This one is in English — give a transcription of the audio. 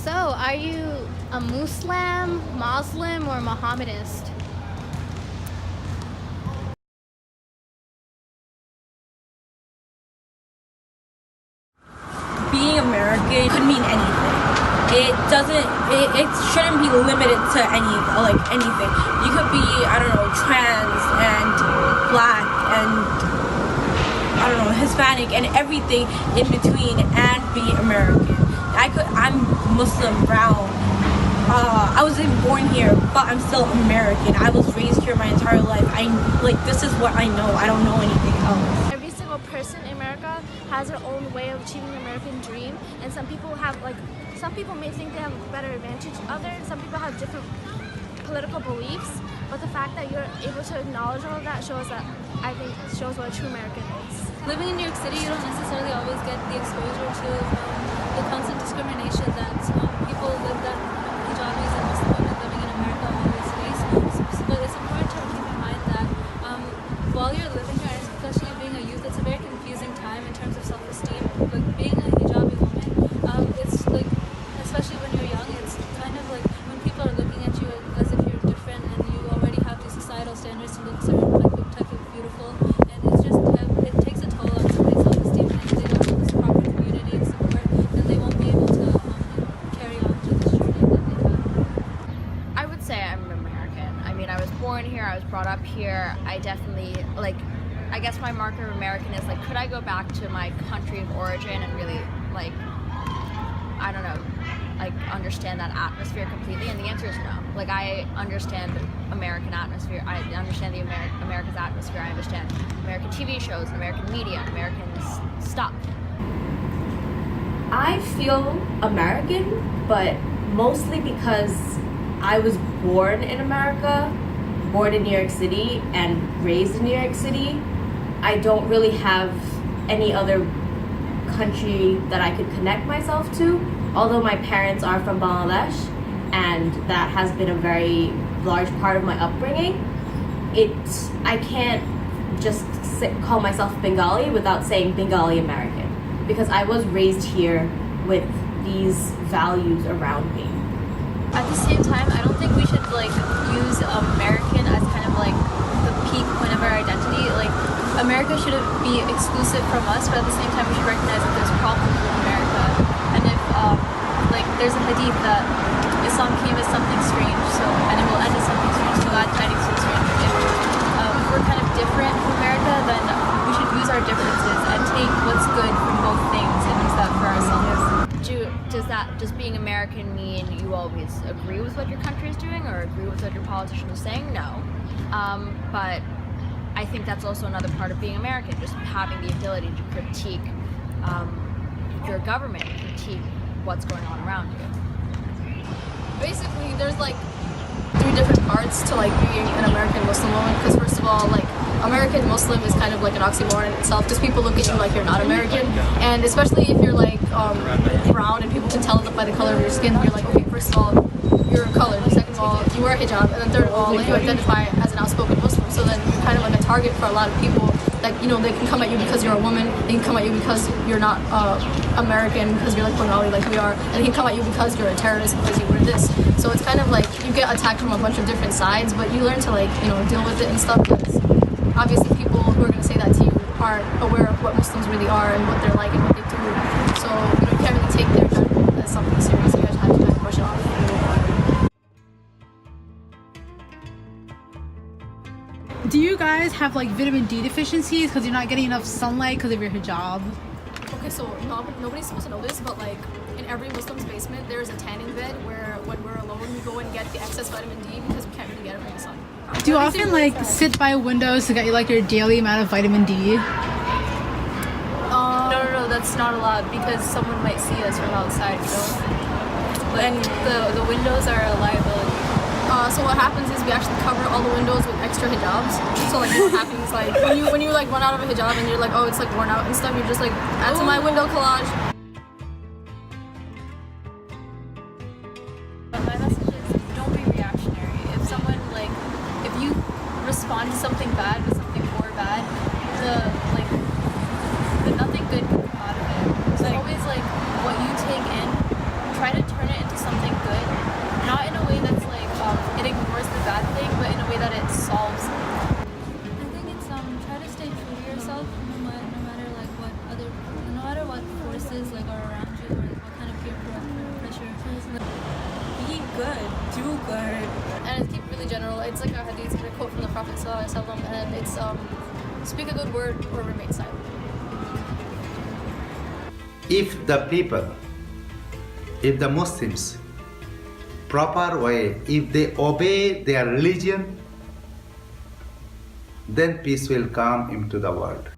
So, are you a Muslim, or Mohammedanist? Being American could mean anything. It shouldn't be limited to anything. You could be, I don't know, trans and black and, I don't know, Hispanic and everything in between and be American. I'm Muslim, brown. I wasn't born here, but I'm still American. I was raised here my entire life. This is what I know. I don't know anything else. Every single person in America has their own way of achieving the American dream, and some people may think they have a better advantage than others. Some people have different political beliefs, but the fact that you're able to acknowledge all of that shows what a true American is. Living in New York City, you don't necessarily always get the exposure to the constant discrimination that people that hijabis and Muslim women living in America always face. But it's important to keep in mind that while you're living here, and especially being a youth, it's a very confusing time in terms of self-esteem. Like being a hijabi woman, it's like, especially when you're young, it's kind of like when people are looking at you as if you're different and you already have these societal standards to look certain type of beautiful, and it's just it takes a toll on somebody's self-esteem, and if they don't have this proper community and support, then they won't be able to carry on to this journey that they have. I would say I'm American. I mean, I was born here, I was brought up here. I definitely, I guess my marker of American is could I go back to my country of origin and really, I don't know, understand that atmosphere completely? And the answer is no. I understand the American atmosphere. I understand the America's atmosphere. I understand American TV shows, American media, American stuff. I feel American, but mostly because I was born in America, born in New York City, and raised in New York City. I don't really have any other country that I could connect myself to, although my parents are from Bangladesh, and that has been a very large part of my upbringing. I can't just call myself Bengali without saying Bengali American, because I was raised here with these values around me. At the same time, I don't think we should use American as kind of the peak point of our identity. America shouldn't be exclusive from us, but at the same time we should recognize that there's problems with America. And if there's a hadith that Islam came as something strange, and it will end as something strange, so God tidings to the stranger. If we're kind of different from America, then we should use our differences and take what's good from both things and use that for ourselves. Does being American mean you always agree with what your country is doing or agree with what your politician is saying? No. But I think that's also another part of being American, just having the ability to critique your government, critique what's going on around you. Basically, there's three different parts to being an American Muslim woman, because first of all, American Muslim is kind of an oxymoron in itself, because people look at you like you're not American, and especially if you're brown and people can tell by the color of your skin, you're okay, first of all, you're colored, second of all, you wear hijab, and then third of all, you identify as an outspoken Muslim, so then you're kind of a target for a lot of people. They can come at you because you're a woman, they can come at you because you're not American, because you're Bengali like we are, and they can come at you because you're a terrorist because you wear this. So it's kind of you get attacked from a bunch of different sides, but you learn to deal with it and stuff, because obviously people who are going to say that to you aren't aware of what Muslims really are and what they're like and what they do. So you can't really take their judgment as something serious. You guys have to kind of brush it off. Do you guys have vitamin D deficiencies because you're not getting enough sunlight because of your hijab? Okay, so nobody's supposed to know this, but in every Muslim's basement, there's a tanning bed where when we're alone, we go and get the excess vitamin D because we can't really get it from the sun. Do you often sit by windows to get your daily amount of vitamin D? No, that's not allowed because someone might see us from outside, And the windows are a liability. So what happens is we actually cover all the windows with extra hijabs. So what happens when you run out of a hijab and you're oh, it's worn out and stuff, you're just add to my window collage. But my message is don't be reactionary. If someone if you respond to something bad with something more bad, the nothing good can come out of it. So always what you take in, try to turn it into and it's keep it really general. It's like a hadith, a quote from the Prophet ﷺ, and it's speak a good word or remain silent. If the people, if the Muslims, proper way, if they obey their religion, then peace will come into the world.